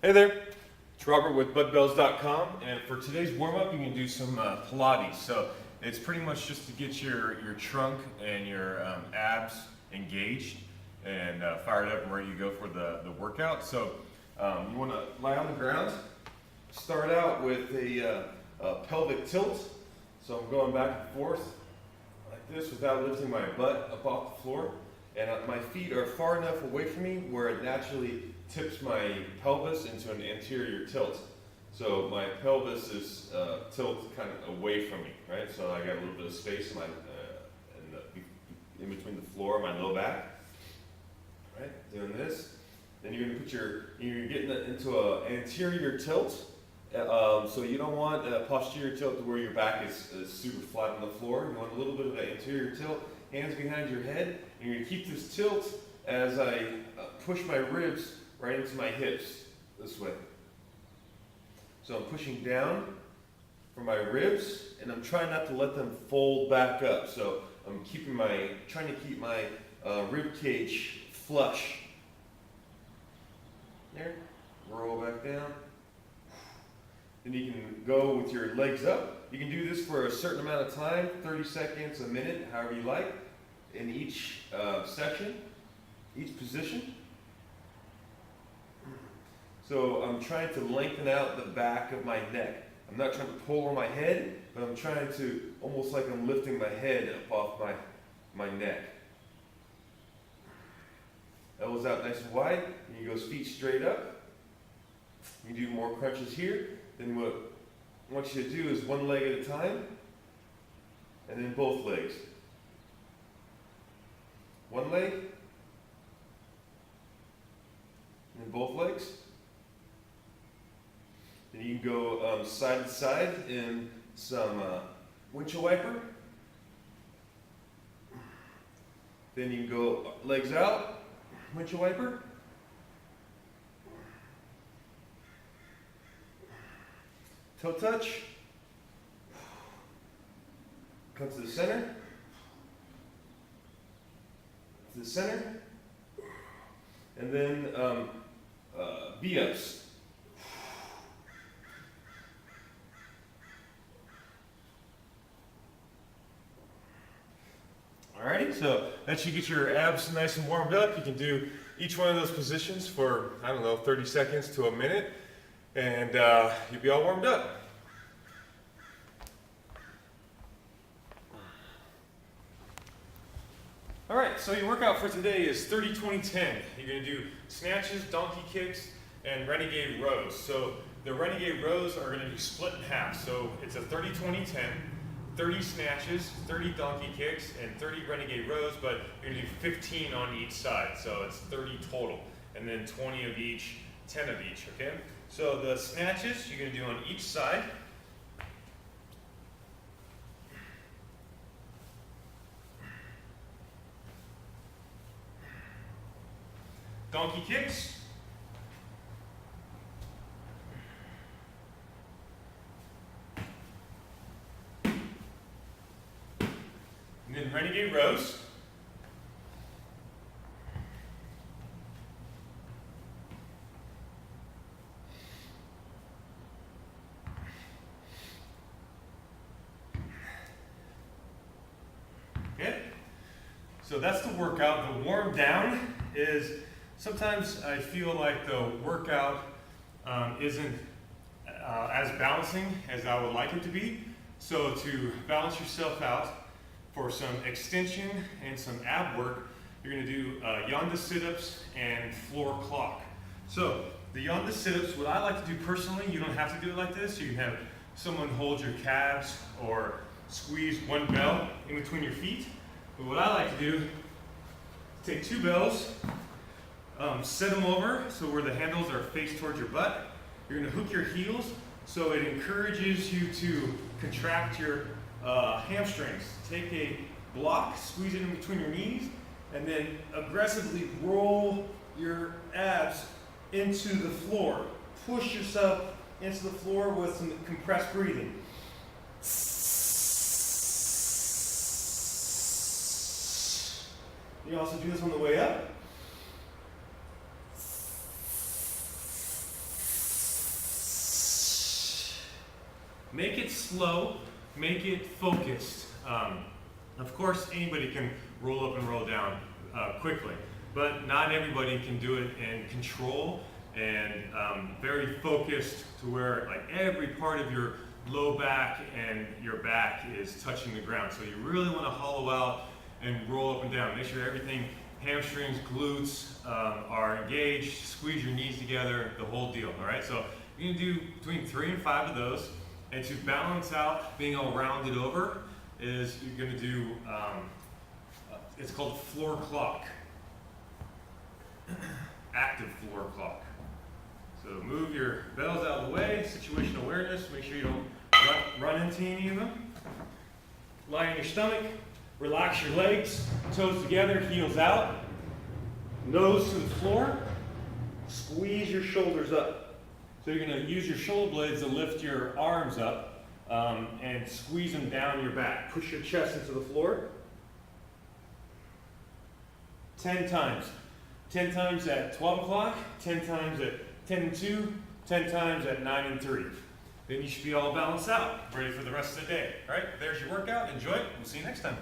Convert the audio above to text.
Hey there, it's Robert with budbells.com, and for today's warm-up you can do some pilates. So it's pretty much just to get your trunk and your abs engaged and fired up and ready to go for the workout. So you want to lie on the ground, start out with a pelvic tilt. So I'm going back and forth like this without lifting my butt up off the floor, and my feet are far enough away from me where it naturally tips my pelvis into an anterior tilt. So my pelvis is tilt kind of away from me, right? So I got a little bit of space in between the floor and my low back, right? Doing this. Then you're gonna you're getting into an anterior tilt. So you don't want a posterior tilt to where your back is super flat on the floor. You want a little bit of an anterior tilt, hands behind your head, and you're gonna keep this tilt as I push my ribs right into my hips, this way. So I'm pushing down for my ribs, and I'm trying not to let them fold back up. So I'm trying to keep my rib cage flush. There, roll back down. Then you can go with your legs up. You can do this for a certain amount of time, 30 seconds, a minute, however you like, in each section, each position. So I'm trying to lengthen out the back of my neck. I'm not trying to pull on my head, but I'm trying to, almost like I'm lifting my head up off my neck. Elbows out nice and wide, and you go feet straight up. You do more crunches here. Then what I want you to do is one leg at a time, and then both legs. One leg, and then both legs. Then you can go side to side in some windshield wiper. Then you can go legs out, windshield wiper. Toe touch. Come to the center. To the center. And then V-ups. Alrighty, so that should get your abs nice and warmed up. You can do each one of those positions for, 30 seconds to a minute, and you'll be all warmed up. Alright, so your workout for today is 30-20-10. You're going to do snatches, donkey kicks, and renegade rows. So the renegade rows are going to be split in half. So it's a 30-20-10. 30 snatches, 30 donkey kicks, and 30 renegade rows, but you're going to do 15 on each side, so it's 30 total, and then 20 of each, 10 of each, okay? So the snatches you're going to do on each side. Donkey kicks. And then renegade rows. Okay, so that's the workout. The warm down is, sometimes I feel like the workout isn't as balancing as I would like it to be. So to balance yourself out, for some extension and some ab work, you're going to do Janda sit-ups and floor clock. So the Janda sit-ups, what I like to do personally, you don't have to do it like this. You can have someone hold your calves or squeeze one bell in between your feet. But what I like to do, take two bells, set them over so where the handles are faced towards your butt. You're going to hook your heels so it encourages you to contract your hamstrings. Take a block, squeeze it in between your knees, and then aggressively roll your abs into the floor. Push yourself into the floor with some compressed breathing. You also do this on the way up. Make it slow, make it focused. Of course, anybody can roll up and roll down quickly, but not everybody can do it in control and very focused to where like every part of your low back and your back is touching the ground. So you really want to hollow out and roll up and down. Make sure everything, hamstrings, glutes are engaged, squeeze your knees together, the whole deal, all right? So you're gonna do between 3 and 5 of those, and to balance out being all rounded over is you're gonna do, it's called floor clock, active floor clock. So move your bells out of the way, situational awareness, make sure you don't run into any of them. Lie on your stomach, relax your legs, toes together, heels out, nose to the floor, squeeze your shoulders up. So you're going to use your shoulder blades to lift your arms up and squeeze them down your back. Push your chest into the floor. 10 times. 10 times at 12 o'clock, 10 times at 10 and 2, 10 times at 9 and 3. Then you should be all balanced out, ready for the rest of the day. All right, there's your workout. Enjoy it. We'll see you next time.